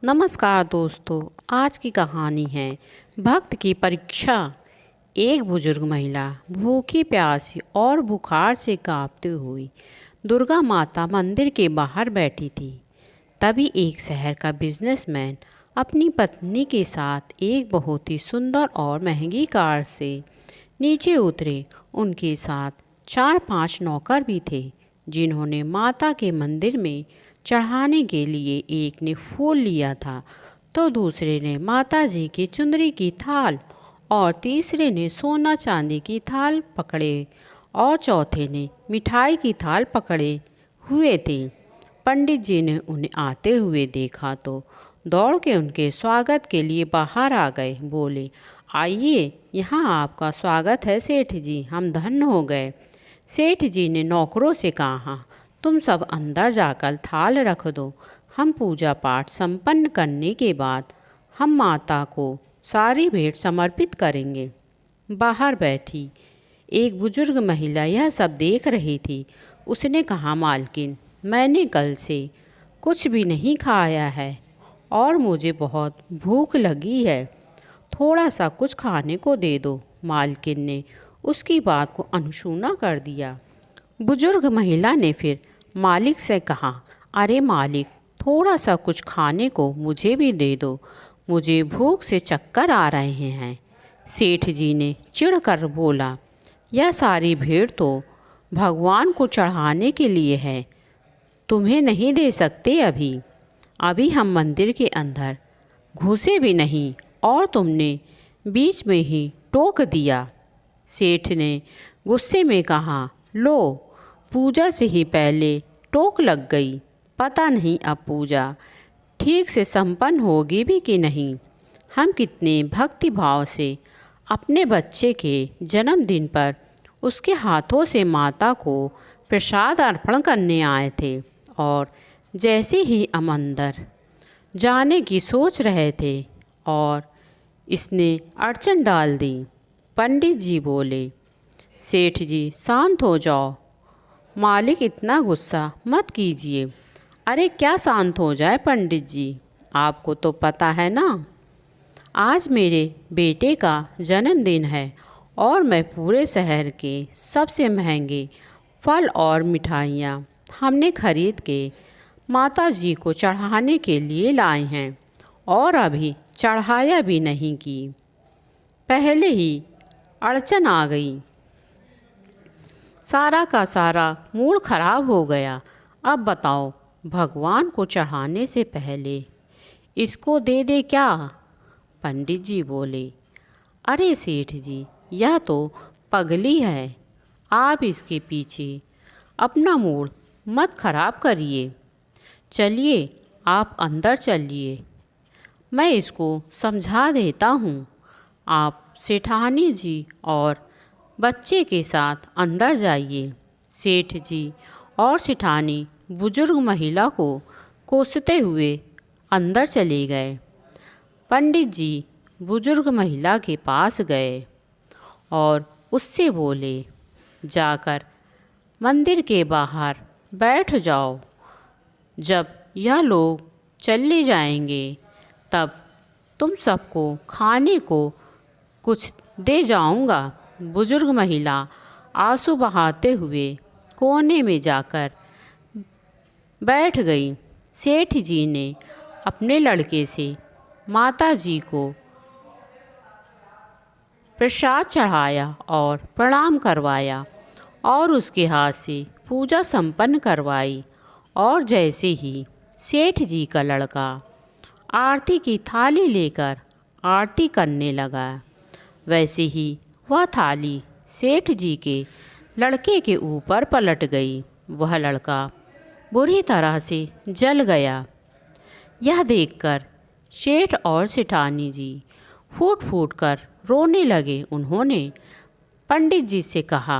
नमस्कार दोस्तों। आज की कहानी है भक्त की परीक्षा। एक बुजुर्ग महिला भूखी प्यासी और बुखार से कांपती हुई दुर्गा माता मंदिर के बाहर बैठी थी। तभी एक शहर का बिजनेसमैन अपनी पत्नी के साथ एक बहुत ही सुंदर और महंगी कार से नीचे उतरे। उनके साथ 4-5 नौकर भी थे जिन्होंने माता के मंदिर में चढ़ाने के लिए, एक ने फूल लिया था तो दूसरे ने माता जी की चुंदरी की थाल और तीसरे ने सोना चांदी की थाल पकड़े और चौथे ने मिठाई की थाल पकड़े हुए थे। पंडित जी ने उन्हें आते हुए देखा तो दौड़ के उनके स्वागत के लिए बाहर आ गए। बोले, आइए, यहाँ आपका स्वागत है सेठ जी, हम धन्य हो गए। सेठ जी ने नौकरों से कहा, तुम सब अंदर जाकर थाल रख दो। हम पूजा पाठ संपन्न करने के बाद हम माता को सारी भेंट समर्पित करेंगे। बाहर बैठी एक बुजुर्ग महिला यह सब देख रही थी। उसने कहा, मालकिन, मैंने कल से कुछ भी नहीं खाया है और मुझे बहुत भूख लगी है, थोड़ा सा कुछ खाने को दे दो। मालकिन ने उसकी बात को अनसुना कर दिया। बुजुर्ग महिला ने फिर मालिक से कहा, अरे मालिक, थोड़ा सा कुछ खाने को मुझे भी दे दो, मुझे भूख से चक्कर आ रहे हैं। सेठ जी ने चिढ़कर बोला, यह सारी भेंट तो भगवान को चढ़ाने के लिए है, तुम्हें नहीं दे सकते। अभी हम मंदिर के अंदर घुसे भी नहीं और तुमने बीच में ही टोक दिया। सेठ ने गुस्से में कहा, लो, पूजा से ही पहले टोक लग गई, पता नहीं अब पूजा ठीक से संपन्न होगी भी कि नहीं। हम कितने भक्ति भाव से अपने बच्चे के जन्मदिन पर उसके हाथों से माता को प्रसाद अर्पण करने आए थे और जैसे ही हम अंदर जाने की सोच रहे थे और इसने अड़चन डाल दी। पंडित जी बोले, सेठ जी शांत हो जाओ, मालिक इतना गुस्सा मत कीजिए। अरे क्या शांत हो जाए पंडित जी, आपको तो पता है ना, आज मेरे बेटे का जन्मदिन है और मैं पूरे शहर के सबसे महंगे फल और मिठाइयाँ हमने खरीद के माता जी को चढ़ाने के लिए लाए हैं और अभी चढ़ाया भी नहीं की, पहले ही अड़चन आ गई। सारा का सारा मूड खराब हो गया। अब बताओ, भगवान को चढ़ाने से पहले इसको दे दे क्या? पंडित जी बोले, अरे सेठ जी, यह तो पगली है, आप इसके पीछे अपना मूड मत खराब करिए। चलिए आप अंदर चलिए, मैं इसको समझा देता हूँ। आप सेठानी जी और बच्चे के साथ अंदर जाइए। सेठ जी और सेठानी बुजुर्ग महिला को कोसते हुए अंदर चले गए। पंडित जी बुजुर्ग महिला के पास गए और उससे बोले, जाकर मंदिर के बाहर बैठ जाओ, जब यह लोग चले जाएंगे तब तुम सबको खाने को कुछ दे जाऊंगा। बुजुर्ग महिला आंसू बहाते हुए कोने में जाकर बैठ गई। सेठ जी ने अपने लड़के से माता जी को प्रसाद चढ़ाया और प्रणाम करवाया और उसके हाथ से पूजा संपन्न करवाई। और जैसे ही सेठ जी का लड़का आरती की थाली लेकर आरती करने लगा, वैसे ही वह थाली सेठ जी के लड़के के ऊपर पलट गई। वह लड़का बुरी तरह से जल गया। यह देखकर सेठ और सेठानी जी फूट फूट कर रोने लगे। उन्होंने पंडित जी से कहा,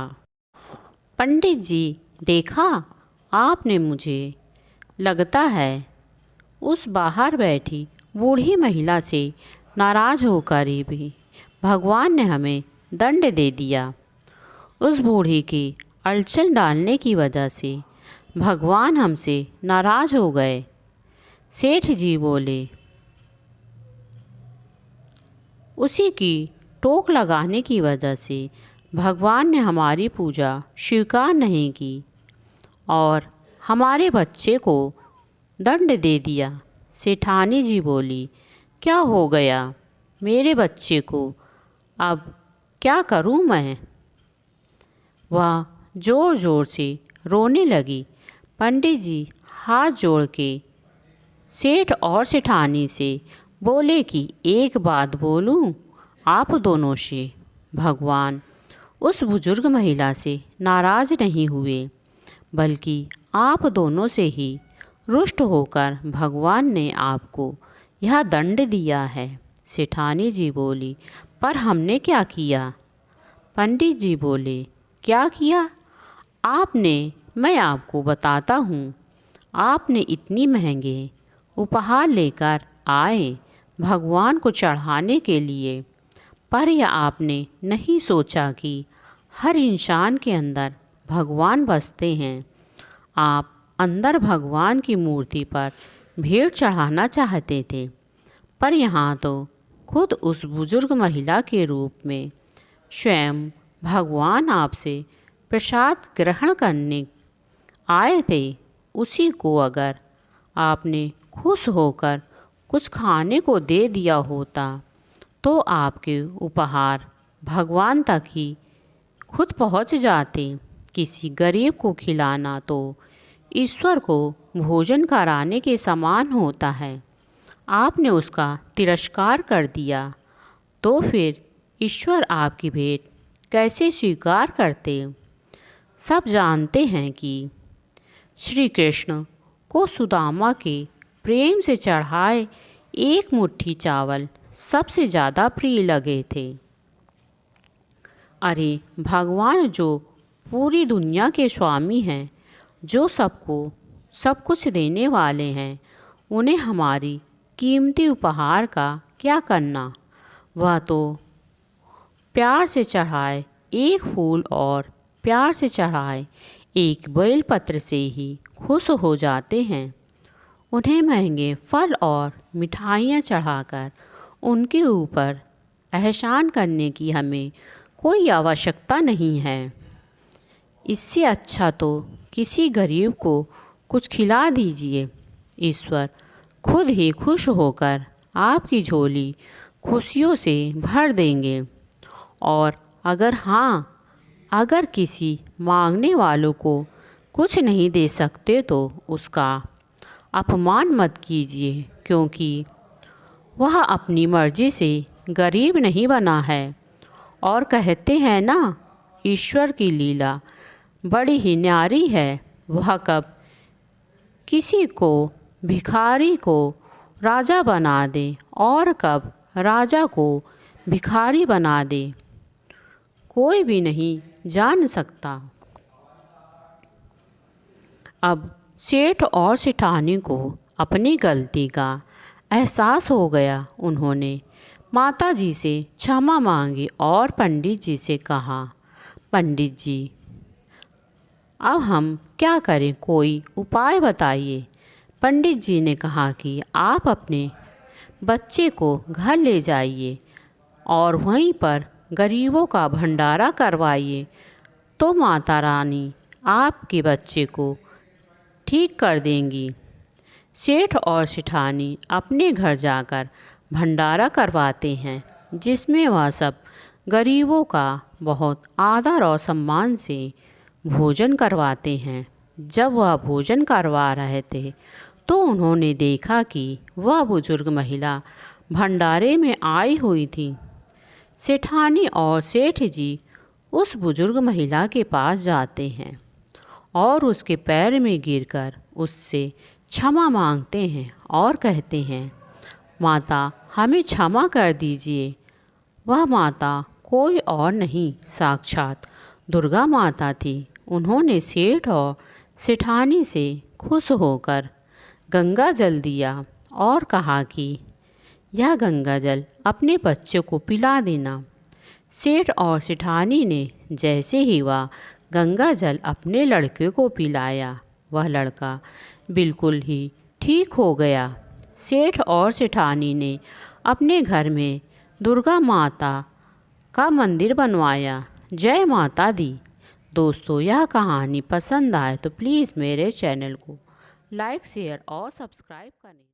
पंडित जी, देखा आपने, मुझे लगता है उस बाहर बैठी बूढ़ी महिला से नाराज़ होकर भी भगवान ने हमें दंड दे दिया। उस बूढ़ी की अड़चन डालने की वजह से भगवान हमसे नाराज़ हो गए। सेठ जी बोले, उसी की टोक लगाने की वजह से भगवान ने हमारी पूजा स्वीकार नहीं की और हमारे बच्चे को दंड दे दिया। सेठानी जी बोली, क्या हो गया मेरे बच्चे को, अब क्या करूं मैं? वह ज़ोर ज़ोर से रोने लगी। पंडित जी हाथ जोड़ के सेठ और सेठानी से बोले कि एक बात बोलूं आप दोनों से। भगवान उस बुजुर्ग महिला से नाराज़ नहीं हुए, बल्कि आप दोनों से ही रुष्ट होकर भगवान ने आपको यह दंड दिया है। सेठानी जी बोली, पर हमने क्या किया? पंडित जी बोले, क्या किया आपने? मैं आपको बताता हूँ। आपने इतनी महंगे उपहार लेकर आए भगवान को चढ़ाने के लिए, पर यह आपने नहीं सोचा कि हर इंसान के अंदर भगवान बसते हैं। आप अंदर भगवान की मूर्ति पर भेंट चढ़ाना चाहते थे, पर यहाँ तो खुद उस बुजुर्ग महिला के रूप में स्वयं भगवान आपसे प्रसाद ग्रहण करने आए थे। उसी को अगर आपने खुश होकर कुछ खाने को दे दिया होता तो आपके उपहार भगवान तक ही खुद पहुंच जाते। किसी गरीब को खिलाना तो ईश्वर को भोजन कराने के समान होता है। आपने उसका तिरस्कार कर दिया, तो फिर ईश्वर आपकी भेंट कैसे स्वीकार करते? सब जानते हैं कि श्री कृष्ण को सुदामा के प्रेम से चढ़ाए एक मुट्ठी चावल सबसे ज़्यादा प्रिय लगे थे। अरे भगवान जो पूरी दुनिया के स्वामी हैं, जो सबको सब कुछ देने वाले हैं, उन्हें हमारी कीमती उपहार का क्या करना? वह तो प्यार से चढ़ाए एक फूल और प्यार से चढ़ाए एक बेलपत्र से ही खुश हो जाते हैं। उन्हें महंगे फल और मिठाइयाँ चढ़ाकर उनके ऊपर एहसान करने की हमें कोई आवश्यकता नहीं है। इससे अच्छा तो किसी गरीब को कुछ खिला दीजिए। ईश्वर खुद ही खुश होकर आपकी झोली खुशियों से भर देंगे। और अगर किसी मांगने वालों को कुछ नहीं दे सकते तो उसका अपमान मत कीजिए, क्योंकि वह अपनी मर्जी से गरीब नहीं बना है। और कहते हैं ना, ईश्वर की लीला बड़ी ही न्यारी है। वह कब किसी को भिखारी को राजा बना दे और कब राजा को भिखारी बना दे, कोई भी नहीं जान सकता। अब सेठ और सेठानी को अपनी गलती का एहसास हो गया। उन्होंने माता जी से क्षमा मांगी और पंडित जी से कहा, पंडित जी अब हम क्या करें, कोई उपाय बताइए। पंडित जी ने कहा कि आप अपने बच्चे को घर ले जाइए और वहीं पर गरीबों का भंडारा करवाइए, तो माता रानी आपके बच्चे को ठीक कर देंगी। सेठ और सेठानी अपने घर जाकर भंडारा करवाते हैं, जिसमें वह सब गरीबों का बहुत आदर और सम्मान से भोजन करवाते हैं। जब वह भोजन करवा रहे थे तो उन्होंने देखा कि वह बुजुर्ग महिला भंडारे में आई हुई थी। सेठानी और सेठ जी उस बुजुर्ग महिला के पास जाते हैं और उसके पैर में गिरकर उससे क्षमा मांगते हैं और कहते हैं, माता हमें क्षमा कर दीजिए। वह माता कोई और नहीं, साक्षात दुर्गा माता थी। उन्होंने सेठ और सेठानी से खुश होकर गंगा जल दिया और कहा कि यह गंगा जल अपने बच्चे को पिला देना। सेठ और सेठानी ने जैसे ही वह गंगा जल अपने लड़के को पिलाया, वह लड़का बिल्कुल ही ठीक हो गया। सेठ और सेठानी ने अपने घर में दुर्गा माता का मंदिर बनवाया। जय माता दी। दोस्तों, यह कहानी पसंद आए तो प्लीज़ मेरे चैनल को लाइक शेयर और सब्सक्राइब करें।